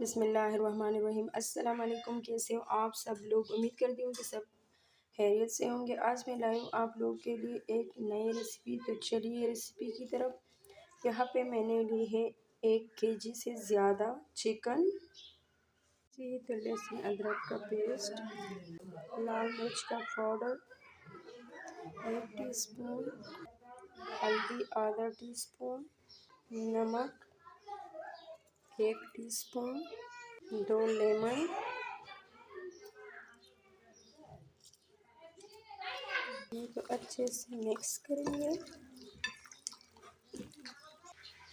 बिस्मिल्लाहिर्रहमानिर्रहीम। अस्सलाम वालेकुम। कैसे हो आप सब लोग? उम्मीद करती हूँ कि सब खैरियत से होंगे। आज मैं लाई हूँ आप लोगों के लिए एक नई रेसिपी। तो चलिए रेसिपी की तरफ। यहाँ पे मैंने ली है 1 केजी से ज़्यादा चिकन। जी, तो लहसुन अदरक का पेस्ट, लाल मिर्च का पाउडर 1 टीस्पून, हल्दी आधा टीस्पून, नमक 1 टीस्पून, 2 लेमन, तो अच्छे से मिक्स करेंगे।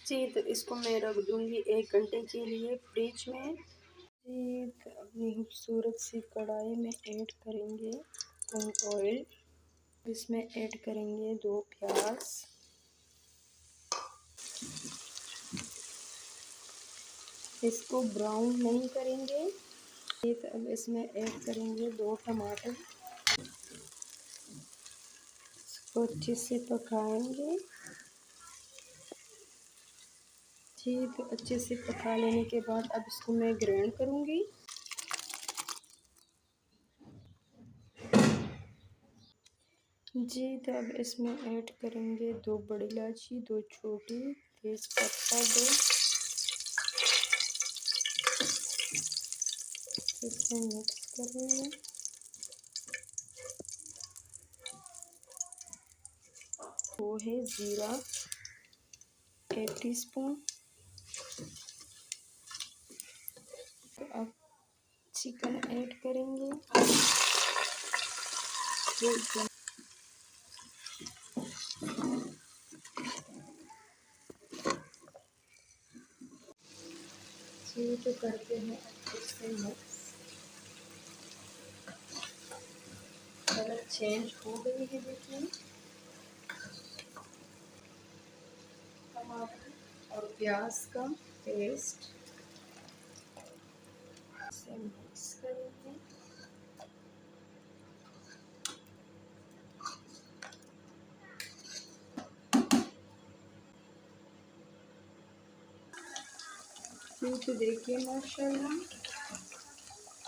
जी, तो इसको मैं रख दूँगी 1 घंटे के लिए फ्रिज में। जी, तो अपनी खूबसूरत सी कढ़ाई में ऐड करेंगे ऑयल। इसमें ऐड करेंगे 2 प्याज, इसको ब्राउन नहीं करेंगे। तो अब इसमें ऐड करेंगे 2 टमाटर, इसको अच्छे से पकाएंगे। जी, तो अच्छे से पका लेने के बाद अब इसको मैं ग्राइंड करूँगी। जी, तो अब इसमें ऐड करेंगे 2 बड़ी इलायची, 2 छोटी, तेज पत्ता 2, इसे मिक्स करेंगे। वो है ज़ीरा 1 टीस्पून। तो अब चिकन ऐड करेंगे। जी, तो करते हैं अच्छे से मिक्स। कलर चेंज हो गई है, देखिए। टमाटर और प्याज का पेस्ट से मिक्स करेंगे। तो देखिए माशाल्लाह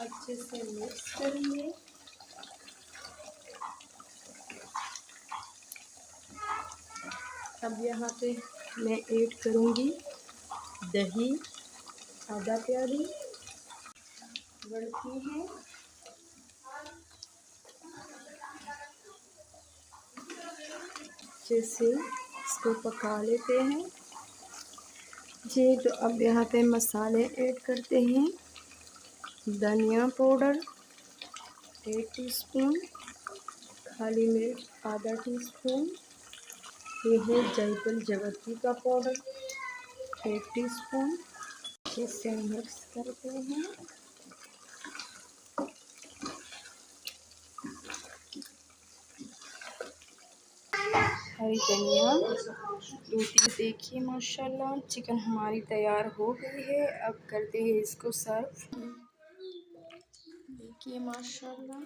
अच्छे से मिक्स करेंगे। अब यहाँ पे मैं ऐड करूँगी दही आधा प्याली, बढ़ती है। जैसे इसको पका लेते हैं। जी, तो अब यहाँ पे मसाले ऐड करते हैं। धनिया पाउडर 1 टीस्पून, काली मिर्च आधा टीस्पून, ये है जायफल जवत्ती का पाउडर 1 टीस्पून। इसे मिक्स करते हैं। हरी धनिया 2 देखिए माशाल्लाह चिकन हमारी तैयार हो गई है। अब करते हैं इसको सर्व। देखिए माशाल्लाह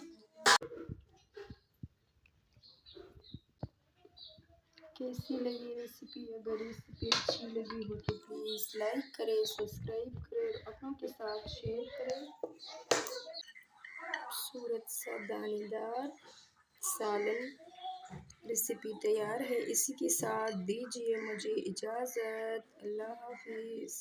कैसी लगी रेसिपी। अगर रेसिपी अच्छी लगी हो तो प्लीज़ लाइक करें, सब्सक्राइब करें, अपनों के साथ शेयर करें। खूबसूरत सा दानेदार सालन रेसिपी तैयार है। इसी के साथ दीजिए मुझे इजाज़त। अल्लाह हाफिज़।